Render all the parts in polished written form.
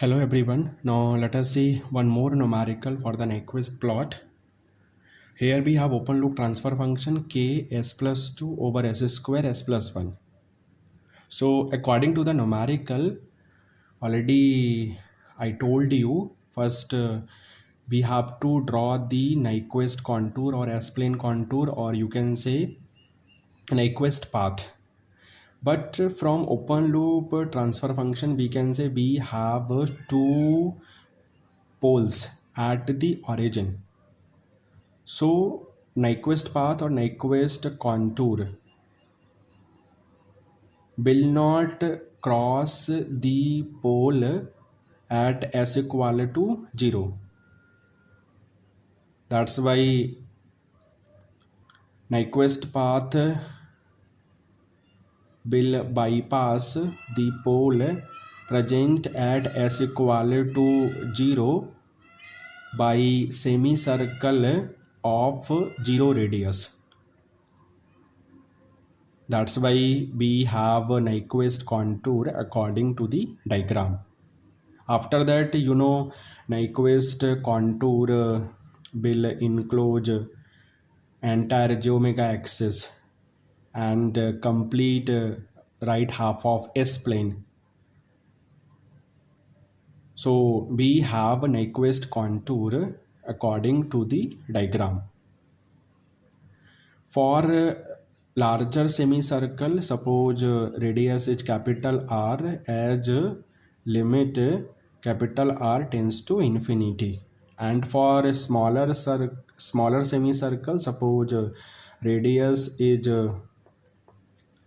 Hello everyone. Now let us see one more numerical for the Nyquist plot. Here we have open loop transfer function k s plus 2 over s square s plus 1. So according to the numerical, already I told you first we have to draw the Nyquist contour or S-plane contour, or you can say Nyquist path. But from open loop transfer function we can say we have two poles at the origin. So Nyquist path or Nyquist contour will not cross the pole at s equal to 0. That's why Nyquist path will bypass the pole present at s equal to 0 by semicircle of 0 radius. That's why we have a Nyquist contour according to the diagram. After that, Nyquist contour will enclose entire j omega axis and complete right half of S plane. So we have a Nyquist contour according to the diagram. For larger semicircle, suppose radius is capital R, as limit capital R tends to infinity. And for a smaller semicircle, suppose radius is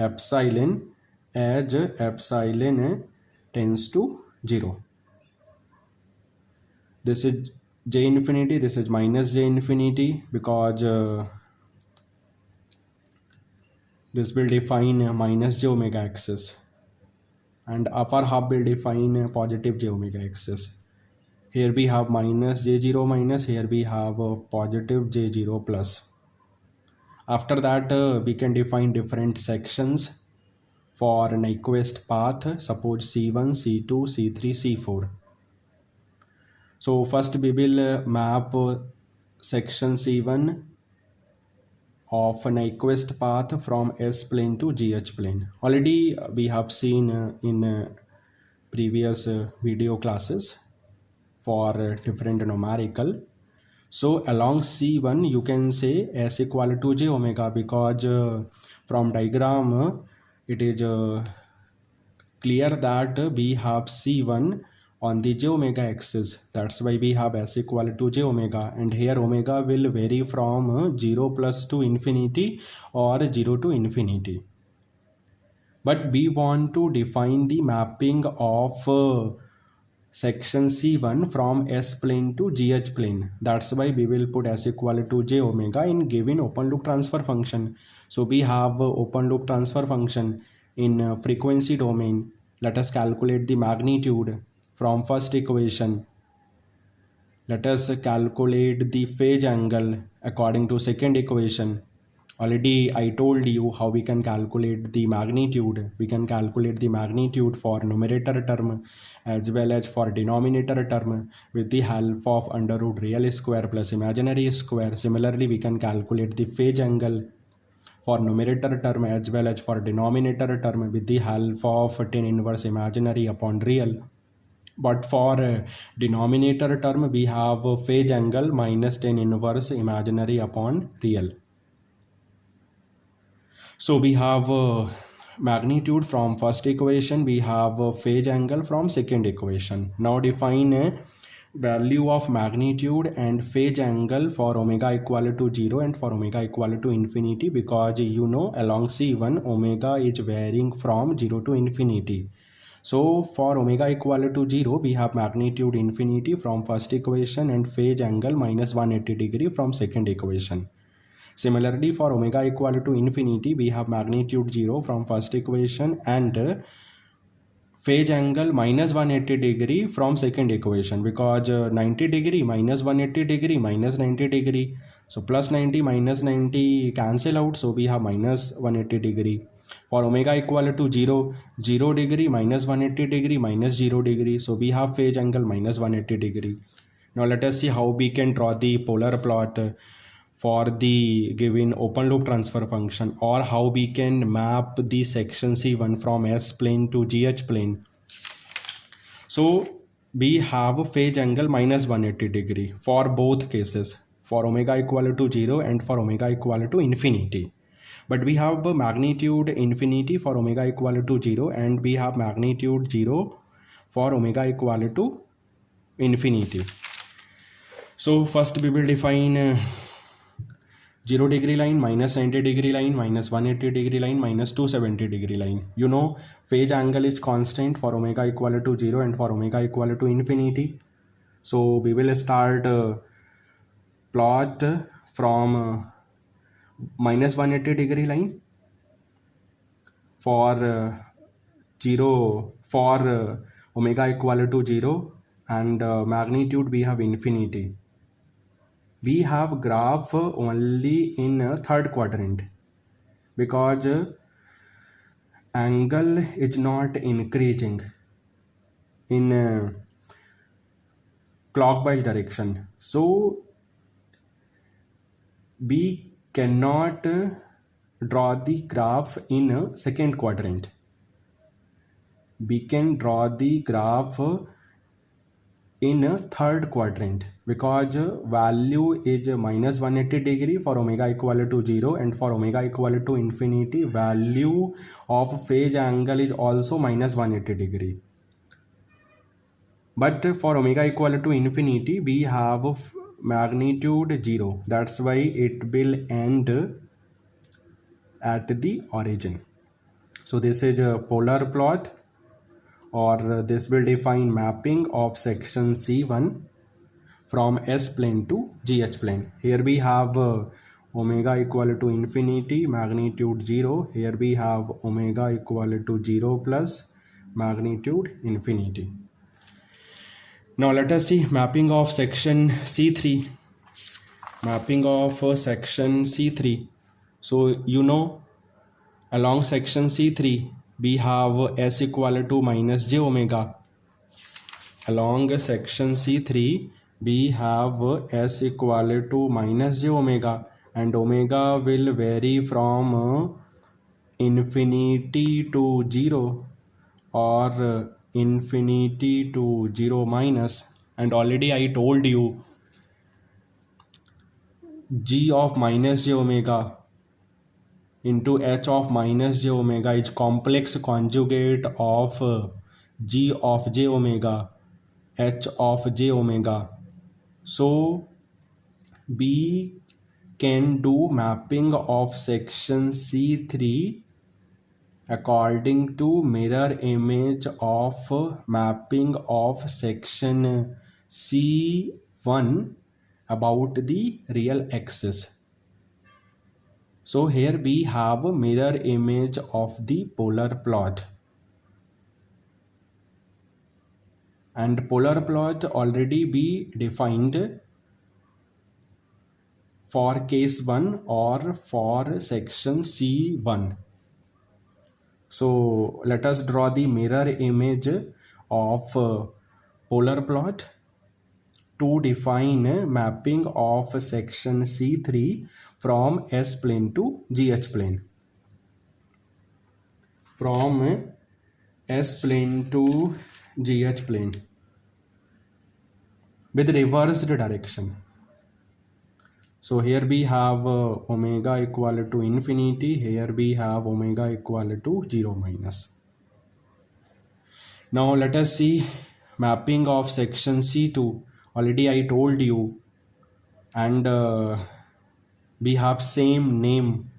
epsilon, as epsilon tends to 0. This is j infinity, this is minus j infinity, because this will define minus j omega axis, and upper half will define positive j omega axis. Here we have minus j0 minus, here we have positive j0 plus. After that we can define different sections for Nyquist path, suppose C1, C2, C3, C4. So first we will map section C1 of a Nyquist path from S plane to GH plane. Already we have seen in previous video classes for different numerical. So along C1 you can say S equal to j omega, because from diagram it is clear that we have C1 on the j omega axis. That's why we have s equal to j omega, and here omega will vary from 0 plus to infinity or 0 to infinity. But we want to define the mapping of section C1 from S plane to GH plane. That's why we will put s equal to j omega in given open loop transfer function. So we have open loop transfer function in frequency domain. Let us calculate the magnitude from first equation. Let us calculate the phase angle according to second equation. Already I told you how we can calculate the magnitude. We can calculate the magnitude for numerator term as well as for denominator term with the help of under root real square plus imaginary square. Similarly, we can calculate the phase angle for numerator term as well as for denominator term with the help of tan inverse imaginary upon real. But for denominator term we have phase angle minus tan inverse imaginary upon real. So we have magnitude from first equation, we have phase angle from second equation. Now define value of magnitude and phase angle for omega equal to 0 and for omega equal to infinity, because along C1 omega is varying from 0 to infinity. So for omega equal to 0 we have magnitude infinity from first equation and phase angle minus 180 degree from second equation. Similarly, for omega equal to infinity we have magnitude 0 from first equation and phase angle minus 180 degree from second equation, because 90 degree minus 180 degree minus 90 degree. So plus 90 minus 90 cancel out, so we have minus 180 degree. For omega equal to 0, 0 degree, minus 180 degree, minus 0 degree. So we have phase angle minus 180 degree. Now let us see how we can draw the polar plot for the given open loop transfer function, or how we can map the section C1 from S plane to GH plane. So we have a phase angle minus 180 degree for both cases, for omega equal to 0 and for omega equal to infinity. But we have a magnitude infinity for omega equal to 0, and we have magnitude 0 for omega equal to infinity. So first we will define 0 degree line, minus 90 degree line, minus 180 degree line, minus 270 degree line. You know, phase angle is constant for omega equal to 0 and for omega equal to infinity. So we will start plot from minus 180 degree line for 0 for omega equal to 0, and magnitude we have infinity. We have graph only in third quadrant because angle is not increasing in clockwise direction. So we cannot draw the graph in second quadrant. We can draw the graph in third quadrant because value is minus 180 degree for omega equal to 0, and for omega equal to infinity value of phase angle is also minus 180 degree. But for omega equal to infinity we have magnitude 0, that's why it will end at the origin. So this is a polar plot, or this will define mapping of section C1 from S plane to GH plane. Here we have omega equal to infinity, magnitude 0. Here we have omega equal to 0 plus magnitude infinity. Now let us see mapping of section C3. Mapping of section C3. So you know, along section C3 we have S equal to minus j omega. Along section C3 we have S equal to minus j omega, and omega will vary from infinity to 0 or infinity to 0 minus. And already I told you g of minus j omega into h of minus j omega is complex conjugate of g of j omega, h of j omega. So we can do mapping of section C3 according to mirror image of mapping of section C1 about the real axis. So here we have a mirror image of the polar plot, and polar plot already we defined for case 1 or for section C1. So let us draw the mirror image of polar plot to define mapping of section C3 from S plane to GH plane. From S plane to GH plane with reversed direction. So here we have omega equal to infinity, here we have omega equal to 0 minus. Now let us see mapping of section C2. Already I told you, and we have same name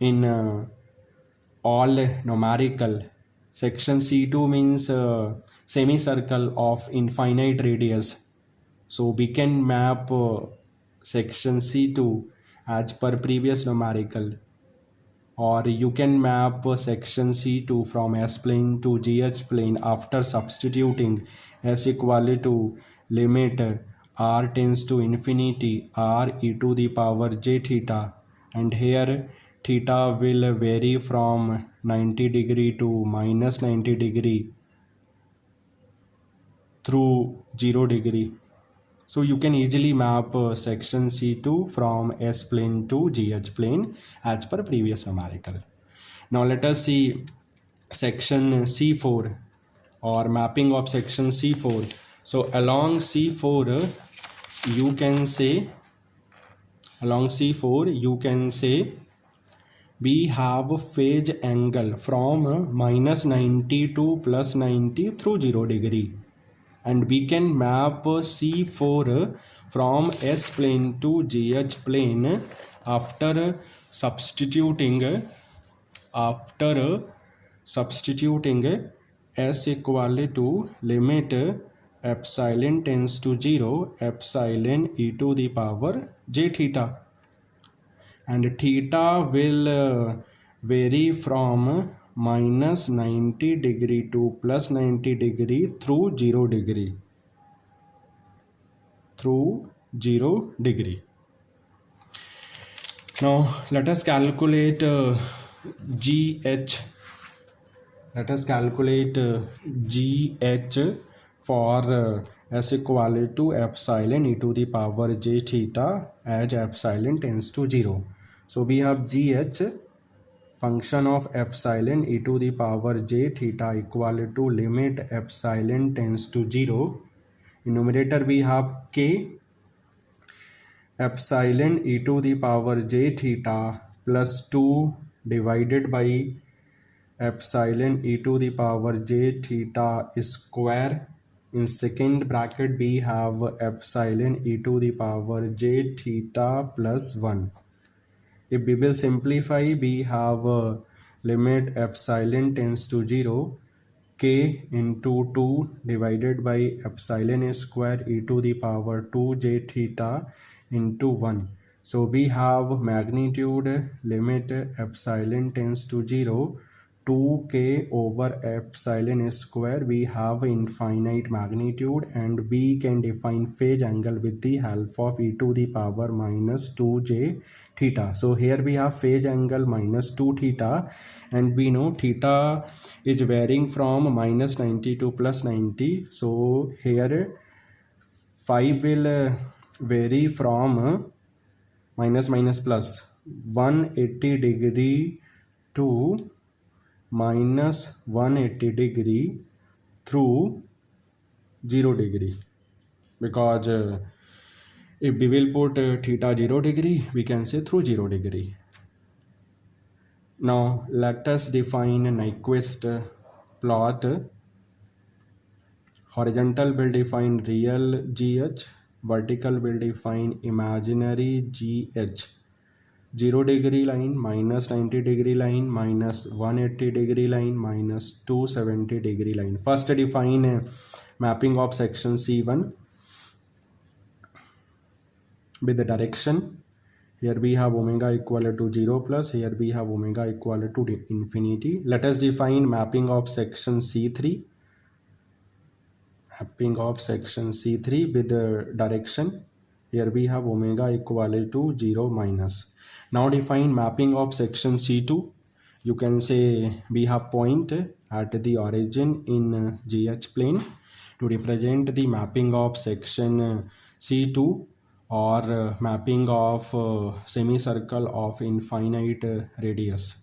in all numerical. Section C2 means semicircle of infinite radius. So we can map section C2 as per previous numerical, or you can map section C2 from S plane to GH plane after substituting S equal to limit r tends to infinity r e to the power j theta, and here theta will vary from 90 degree to minus 90 degree through 0 degree. So you can easily map section C2 from S plane to GH plane as per previous numerical. Now let us see section C4 or mapping of section C4. So along C4 you can say we have a phase angle from minus 90 to plus 90 through 0 degree, and we can map C4 from S plane to GH plane after substituting S equal to limit epsilon tends to 0 epsilon e to the power j theta, and theta will vary from minus 90 degree to plus 90 degree through 0 degree. Now let us calculate GH. Let us calculate GH for S equal to epsilon e to the power j theta as epsilon tends to 0. So we have GH function of epsilon e to the power j theta equal to limit epsilon tends to 0. In numerator we have K epsilon e to the power j theta plus 2 divided by epsilon e to the power j theta square. In second bracket we have epsilon e to the power j theta plus 1. If we will simplify, we have limit epsilon tends to 0 k into 2 divided by epsilon square e to the power 2 j theta into 1. So we have magnitude limit epsilon tends to 0 2k over epsilon square. We have infinite magnitude, and we can define phase angle with the help of e to the power minus 2j theta. So here we have phase angle minus 2 theta, and we know theta is varying from minus 90 to plus 90. So here 5 will vary from minus plus 180 degree to minus 180 degree through 0 degree, because if we will put theta 0 degree, we can say through 0 degree. Now let us define a Nyquist plot. Horizontal will define real GH, vertical will define imaginary GH. 0 degree line, minus 90 degree line, minus 180 degree line, minus 270 degree line. First define mapping of section C1 with the direction. Here we have omega equal to 0 plus, here we have omega equal to infinity. Let us define mapping of section C3. Mapping of section C3 with the direction. Here we have omega equal to 0 minus. Now define mapping of section C2. You can say we have point at the origin in GH plane. To represent the mapping of section C2 or mapping of semicircle of infinite radius.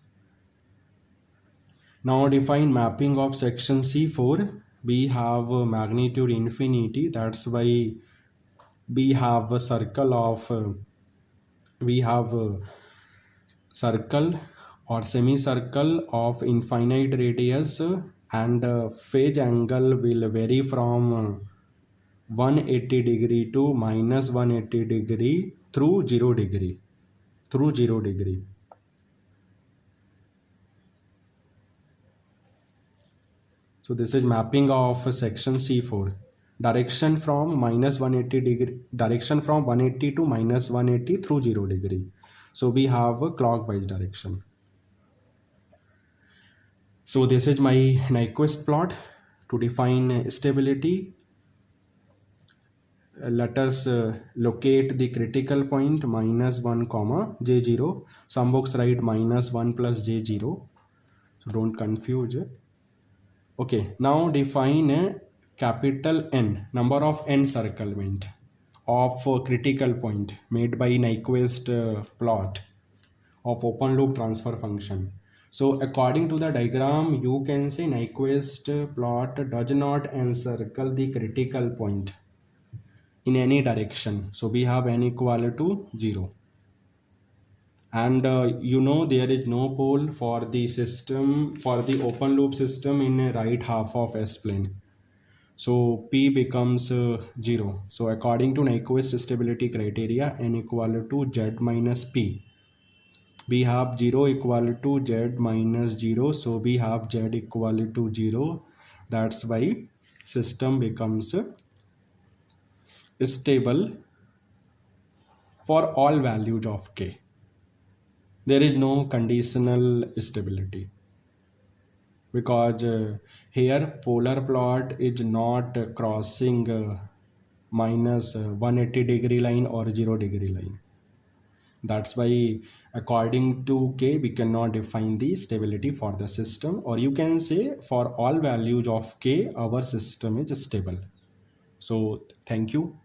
Now define mapping of section C4. We have magnitude infinity, that's why we have a circle of circle or semicircle of infinite radius, and phase angle will vary from 180 degree to minus 180 degree through 0 degree. So this is mapping of section C4. Direction from minus 180 degree, direction from 180 to minus 180 through 0 degree. So we have a clockwise direction. So this is my Nyquist plot to define stability. let us locate the critical point minus 1 comma j0. Some books write minus 1 plus j0, so don't confuse. Okay, now define a capital N, number of encirclement of a critical point made by Nyquist plot of open loop transfer function. So according to the diagram, you can say Nyquist plot does not encircle the critical point in any direction. So we have n equal to 0. And there is no pole for the system, for the open loop system in a right half of S plane. So P becomes 0. So according to Nyquist stability criteria, n equal to Z minus P. We have 0 equal to Z minus 0. So we have Z equal to 0. That's why system becomes stable for all values of K. There is no conditional stability because here polar plot is not crossing minus 180 degree line or 0 degree line. That's why according to K we cannot define the stability for the system, or you can say for all values of K our system is stable. So thank you.